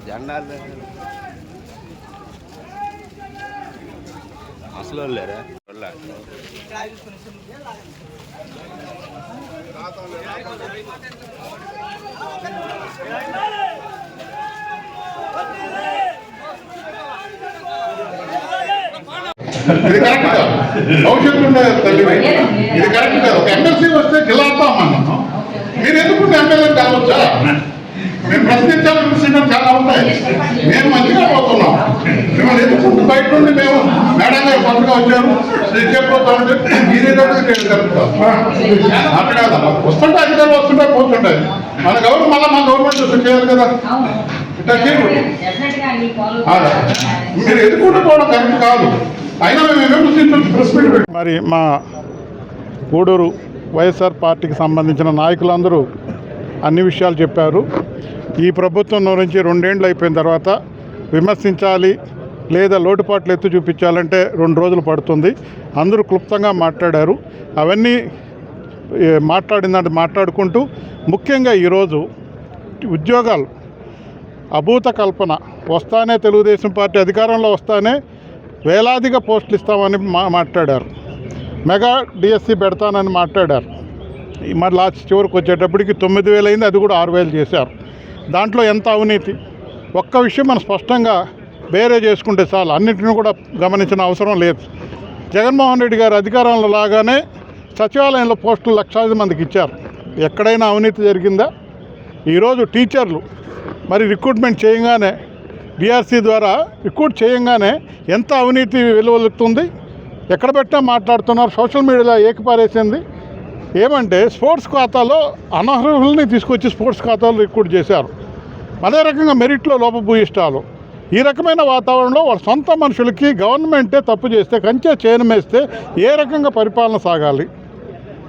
జెండాలు అసలు లేరా ఇది కరెక్ట్ కాదు. భవిష్యత్తు ఉండదు తల్లి. ఇది కరెక్ట్ కాదు. ఒక ఎమ్మెల్సీ వస్తే జిల్లా అన్నాను. మీరు ఎందుకుంటే ఎమ్మెల్యే కావచ్చా? మేము ప్రశ్నించాలని విషయం చాలా ఉంటాయి. మేము మంచిగా పోతున్నాం. మిమ్మల్ని ఎందుకుంటూ బయట నుండి మేము మేడం గారు కొత్తగా వచ్చారు చెప్పబోతామంటే మీరేదో అక్కడ కాదమ్మా. వస్తుంటే అధికారులు వస్తుంటే పోతుంటాయి. మన గవర్నమెంట్ మళ్ళీ మా గవర్నమెంట్ వస్తే చేయాలి కదా. ఇట్లా చేయకూడదు. మీరు ఎదుర్కొంటూ పోవడం కరెక్ట్ కాదు. అయినా మేము మరి మా గూడూరు వైఎస్ఆర్ పార్టీకి సంబంధించిన నాయకులందరూ అన్ని విషయాలు చెప్పారు. ఈ ప్రభుత్వం నుంచి 2 ఏళ్ళు అయిపోయిన తర్వాత విమర్శించాలి లేదా లోటుపాట్లు ఎత్తు చూపించాలంటే 2 రోజులు పడుతుంది. అందరూ క్లుప్తంగా మాట్లాడారు. అవన్నీ మాట్లాడుకుంటూ ముఖ్యంగా ఈరోజు ఉద్యోగాలు అభూత కల్పన వస్తానే తెలుగుదేశం పార్టీ అధికారంలో వస్తానే వేలాదిగా పోస్టులు ఇస్తామని మాట్లాడారు. మెగా డిఎస్సి పెడతానని మాట్లాడారు. మరి లాస్ట్ చివరికి వచ్చేటప్పటికి 9,000 అయింది. అది కూడా 6,000 చేశారు. దాంట్లో ఎంత అవినీతి ఒక్క విషయం మనం స్పష్టంగా వేరే చేసుకుంటే చాలు. అన్నింటినీ కూడా గమనించిన అవసరం లేదు. జగన్మోహన్ రెడ్డి గారు అధికారంలో లాగానే సచివాలయంలో పోస్టులు 1,00,000 మందికి ఇచ్చారు. ఎక్కడైనా అవినీతి జరిగిందా? ఈరోజు టీచర్లు మరి రిక్రూట్మెంట్ చేయగానే బీఆర్సీ ద్వారా రిక్రూట్ చేయగానే ఎంత అవినీతి వెలువలుతుంది. ఎక్కడ పెట్టినా మాట్లాడుతున్నారు. సోషల్ మీడియాలో ఏకపారేసింది. ఏమంటే స్పోర్ట్స్ ఖాతాలో అనర్హుల్ని తీసుకొచ్చి స్పోర్ట్స్ ఖాతాలో రిక్రూట్ చేశారు. అదే రకంగా మెరిట్లో లోపభూయిష్టాలు. ఈ రకమైన వాతావరణంలో వాళ్ళ సొంత మనుషులకి గవర్నమెంటే తప్పు చేస్తే కంచె చేయనమేస్తే ఏ రకంగా పరిపాలన సాగాలి?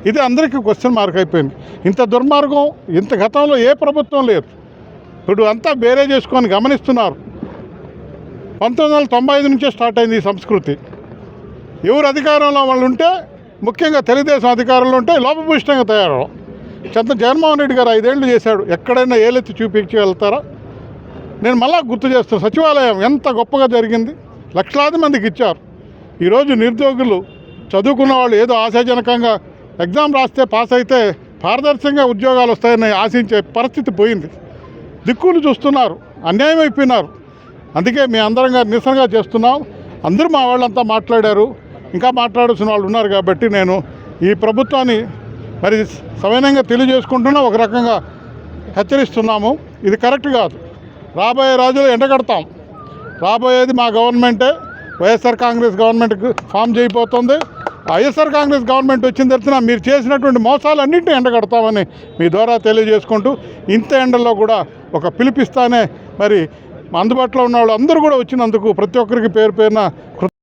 ఇది అందరికీ క్వశ్చన్ మార్క్ అయిపోయింది. ఇంత దుర్మార్గం ఇంత గతంలో ఏ ప్రభుత్వం లేదు. ఇప్పుడు అంతా వేరే చేసుకొని గమనిస్తున్నారు. 1995 నుంచే స్టార్ట్ అయింది ఈ సంస్కృతి. ఎవరు అధికారంలో వాళ్ళు ఉంటే, ముఖ్యంగా తెలుగుదేశం అధికారంలో ఉంటే లోపభూయిష్టంగా తయారు. జగన్మోహన్ రెడ్డి గారు 5 ఏళ్ళు చేశాడు. ఎక్కడైనా ఏలెత్తి చూపించగలుగుతారా? నేను మళ్ళా గుర్తు చేస్తాను. సచివాలయం ఎంత గొప్పగా జరిగింది. లక్షలాది మందికి ఇచ్చారు. ఈరోజు నిరుద్యోగులు చదువుకున్న వాళ్ళు ఏదో ఆశాజనకంగా ఎగ్జామ్ రాస్తే పాస్ అయితే పారదర్శకంగా ఉద్యోగాలు వస్తాయని ఆశించే పరిస్థితి పోయింది. దిక్కులు చూస్తున్నారు. అన్యాయం అయిపోయినారు. అందుకే మీ అందరం నిరసనగా చేస్తున్నాం. అందరూ మా వాళ్ళంతా మాట్లాడారు. ఇంకా మాట్లాడాల్సిన వాళ్ళు ఉన్నారు కాబట్టి నేను ఈ ప్రభుత్వాన్ని మరి సవినయంగా తెలియజేసుకుంటున్నా. ఒక రకంగా హెచ్చరిస్తున్నాము. ఇది కరెక్ట్ కాదు. రాబోయే రోజులు ఎండగడతాం. రాబోయేది మా గవర్నమెంటే. వైఎస్ఆర్ కాంగ్రెస్ గవర్నమెంట్కి ఫామ్ చేయబోతుంది. వైఎస్ఆర్ కాంగ్రెస్ గవర్నమెంట్ వచ్చిన తర్వాత మీరు చేసినటువంటి మోసాలన్నింటినీ ఎండగడతామని మీ ద్వారా తెలియజేసుకుంటూ, ఇంత ఎండల్లో కూడా ఒక పిలిపిస్తానే మరి అందుబాటులో ఉన్న వాళ్ళు అందరూ కూడా వచ్చినందుకు ప్రతి ఒక్కరికి పేరు పేరున